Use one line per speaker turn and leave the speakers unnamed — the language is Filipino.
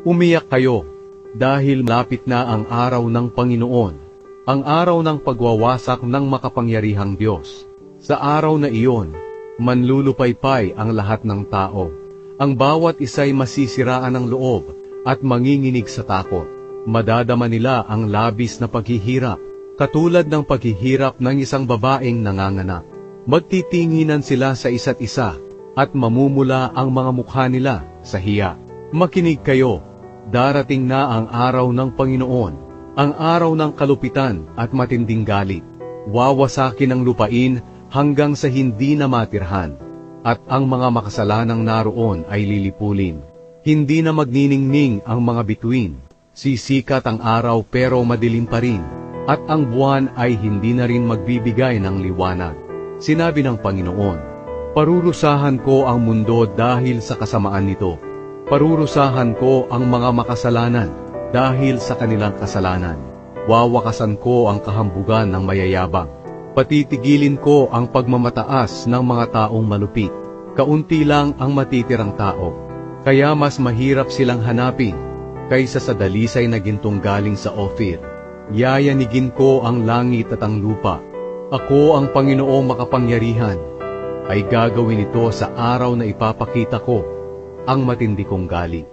Umiyak kayo, dahil malapit na ang araw ng Panginoon, ang araw ng pagwawasak ng makapangyarihang Diyos. Sa araw na iyon, manlulupaypay ang lahat ng tao. Ang bawat isa'y masisiraan ng loob at manginginig sa takot. Madadama nila ang labis na paghihirap, katulad ng paghihirap ng isang babaeng nanganganak. Magtitinginan sila sa isa't isa at mamumula ang mga mukha nila sa hiya. Makinig kayo, darating na ang araw ng Panginoon, ang araw ng kalupitan at matinding galit. Wawasakin ang lupain hanggang sa hindi na matirhan, at ang mga makasalanang naroon ay lilipulin. Hindi na magniningning ang mga bituin, sisikat ang araw pero madilim pa rin, at ang buwan ay hindi na rin magbibigay ng liwanag. Sinabi ng Panginoon, parurusahan ko ang mundo dahil sa kasamaan nito. Parurusahan ko ang mga makasalanan dahil sa kanilang kasalanan. Wawakasan ko ang kahambugan ng mayayabang. Patitigilin ko ang pagmamataas ng mga taong malupit. Kaunti lang ang matitirang tao, kaya mas mahirap silang hanapin kaysa sa dalisay na gintong galing sa Ophir. Yayanigin ko ang langit at ang lupa. Ako ang Panginoong makapangyarihan, ay gagawin ito sa araw na ipapakita ko ang matindi kong galit.